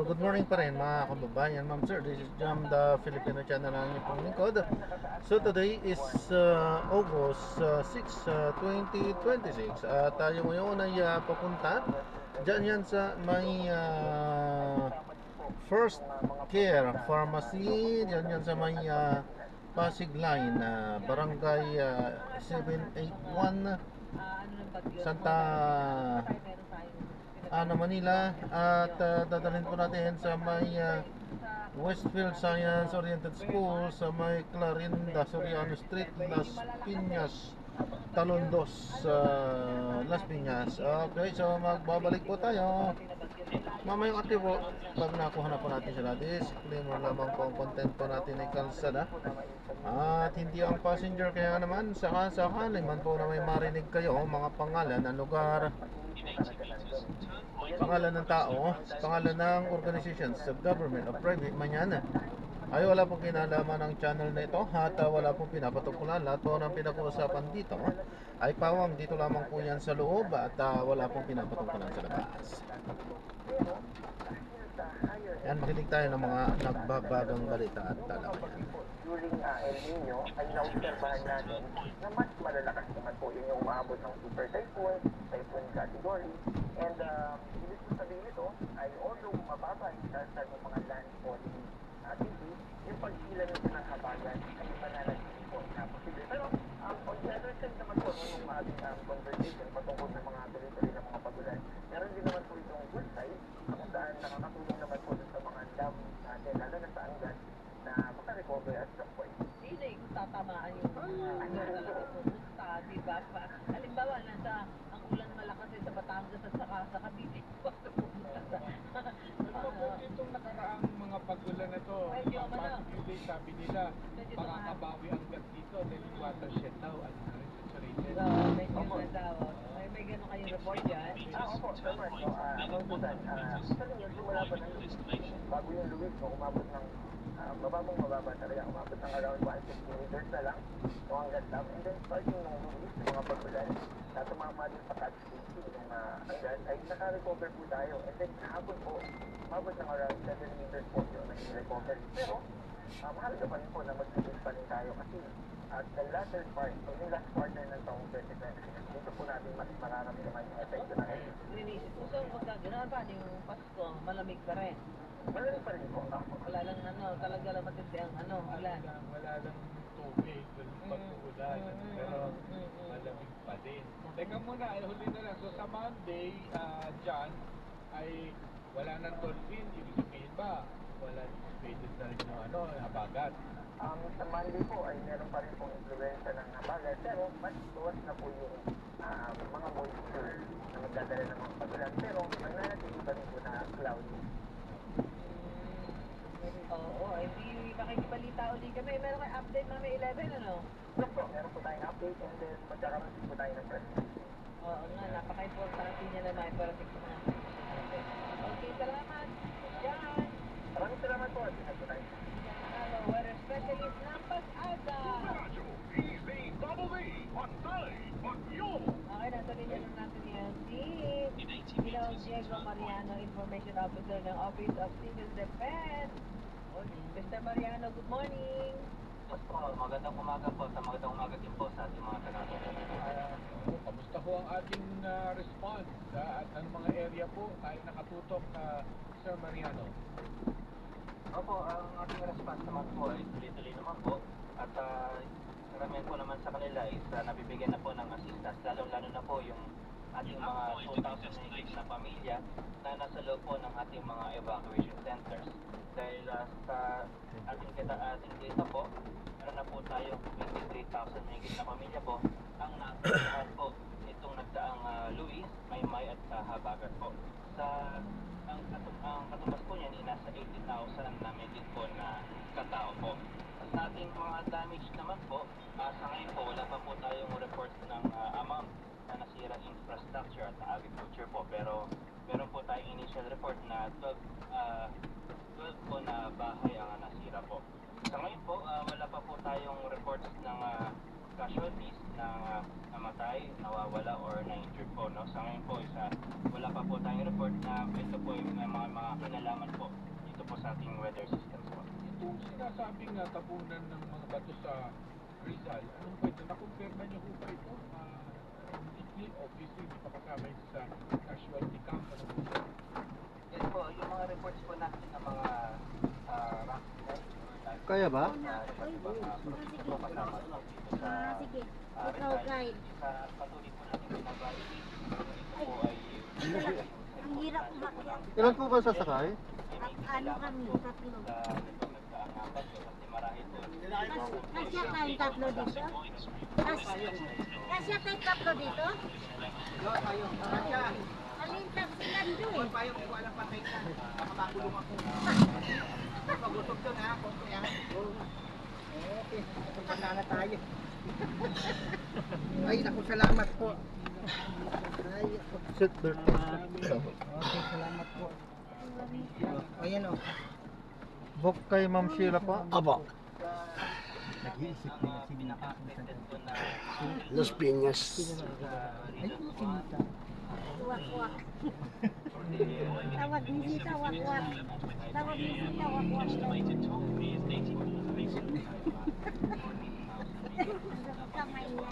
good morning pa rin mga kababayan, ma'am sir. This is Jam, the Filipino channel ng inyong lingkod. So today is August 6, 2026. At tayo ngayon ay papunta dyan yan sa may First Care Pharmacy. Yan sa may Pasig Line, Barangay 781 Santa Manila. At dadalhin po natin sa may Westfield Science Oriented School sa may Clarinda Soriano Street, Las Piñas, Talondos, Las Piñas. Okay, so magbabalik po tayo mamayang ati po pag nakuha na po natin sila. Disclaimer lamang po ang content po natin ay kalsada at hindi ang passenger, kaya naman sakali man po na may marinig kayo mga pangalan ng lugar, pangalan ng tao, pangalan ng organizations, sa government o private man yan, ay wala pong kinalaman ng channel na ito at wala pong pinapatukulan. Lahat po ng pinag-uusapan dito ay pawang dito lamang po yan sa loob at wala pong pinapatukulan sa labas. Yan, makinig tayo ng mga nagbabagang balita at talaman. During El Nino ay naobserbahan natin na mas malalakas naman po yung umabot ng super typhoon category. And ibig sabihin nito ay although mababa yung dasal ng mga landfalling activities, yung pagkila nito ng habagat ay mananatili po na posible. Pero on the other side naman po nung ating conversation patungkol sa mga tuloy-tuloy ng mga pagulan, meron din naman po itong good side kung saan nakakatulong naman po sa mga dam natin, lalo na sa Angat, na makarecover at some point. Hindi na kung tatamaan yung talaga pumunta, diba? Halimbawa, ang ulan malakas sa Batangas at saka sa Cavite. Ano po itong nakaraang mga pagulan na to? Pag-ibig sabi nila, makakabawi hanggang dito dahil yung watershed daw, ano na rin saturated. Medyo na daw. May gano'n kayong report dyan? Opo, naman. About to that, sabi niyo, simula pa ng bago yung Luis, umabot ng mababa talaga, umabot ng around 150 meters na lang so hanggang dam. And then starting nung Luis, yung mga pagulan na tumama din sa catch basin yung hanggang ay naka-recover po tayo. And then kahapon po, umabot ng around 7 meters po yung naging recovery. Pero mahalaga pa rin po na mag-release pa rin tayo kasi at the latter part, so yung last quarter ng taong 2020, dito po natin mas mararamdaman yung epekto ng ito. Linis. So, magkagano'n pa yung Pasko, malamig pa rin. Malamig pa rin po. Wala lang talaga lang matindi ang ulan. Wala lang tubig, pag-uulan, pero malamig pa din. Teka muna, huli na lang. So sa Monday, John, ay wala ng dolphin, ibig sabihin ba? Wala anticipated na rin yung habagat. Sa Monday po ay meron pa rin pong influensya ng habagat, pero mas tuwas na po yung mga moisture na magdadala ng mga pagulan. Pero mananatili pa rin po na cloudy. Oo, hindi makikibalita uli kami. Meron kayong update na may 11, ano? Meron po tayong update and then magkakaroon din po tayo ng press. Oo nga, napaka-importante niya na maiparating sa mga. Okay, salamat. Yan. Maraming salamat po. Sinag po tayo. Hello, we're specialist Lampas Ada. Okay, nasa linya na natin yan si Diego Mariano, Information Officer ng Office of Civil Defense. Mr. Mariano, good morning. Magandang umaga po, magandang umaga din po sa ating mga taga-taga. Kamusta po ang ating response at ang mga area po tayo nakatutok, Sir Mariano? Opo, ang ating response naman po ay tuloy-tuloy naman po at karamihan po naman sa kanila is nabibigyan na po ng assistance, lalong-lalo na po yung ating mga 2,000 na pamilya na nasa loob po ng ating mga evacuation centers. Dahil sa ating data po, meron na po tayo 23,000 na pamilya po ang naapektuhan po itong nagdaang Luis, Maymay at Habagat po. Ang katumbas po niyan ay nasa 80,000 na medyo po na katao po. Sa ating mga damage naman po, sa ngayon po wala pa po tayong reports ng amount na nasira infrastructure at agriculture po, pero meron po tayong initial report na 12 po na bahay ang nasira po. Sa ngayon po, wala pa po tayong reports ng casualties na namatay, nawawala or na-injured po. No? Sa ngayon po, wala pa po tayong report na ito po yung mga kinalaman po po sa ating weather systems po. Itong sinasabing tabunan ng mga bato sa Rizal, anong pwede? Na-confirma niyo po ba ito? Hindi, obviously, hindi pa kasama ito sa casualty camp. Ano po siya? Yes po, yung mga reports po natin ng mga rock Kaya ba? po kasama dito sa Sige, ikaw guide. sa patuloy po natin ginagawa. Ito po ay Ang hirap umakyat. Ilan po ba sasakay? Ano kami, tatlo. nagkaangapat kasi marahil po. Kasya tayong tatlo dito? Kasya tayong tatlo dito? Alin taxi lang doon eh. Ay, naku, salamat po. Ay, ako. Seatbelt. Okay, salamat po. Ayan o. Book kay Ma'am Sheila po. Aba. Nag-iisip na si nakakita. Los Piñas. Ay, sinita. Wak-wak. Tawag ni Sita, wak-wak. Tawag ni Sita, wak-wak. Kamay niya.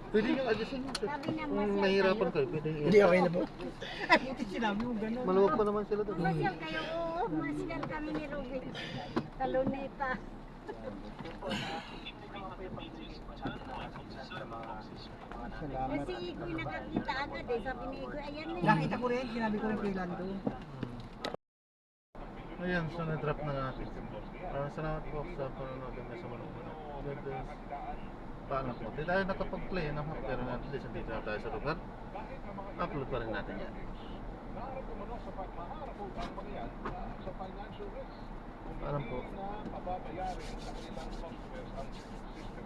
Pwede yung adjustin mo. Sabi na Kung masyal nahihirapan kayo. kayo, pwede yung Hindi, okay na po. Ay, buti sinabi mo gano'n. Maluwag pa naman sila doon. Masyal kayo, oo. Masyal kami ni Ruben. Taluneta. Salamat. Kasi Igoy nakakita agad eh. Sabi ni Igoy, ayan na Nakita ko rin, sinabi ko rin kay Lando. Ayan, so na-drop na natin. Salamat po sa panonood ng sa mga God bless. Paano po? Di tayo nakapag-play na pero at least dito na tayo sa lugar. Upload pa rin natin yan. Sa financial risk. Alam po. Na pababayarin sa kanilang software ang system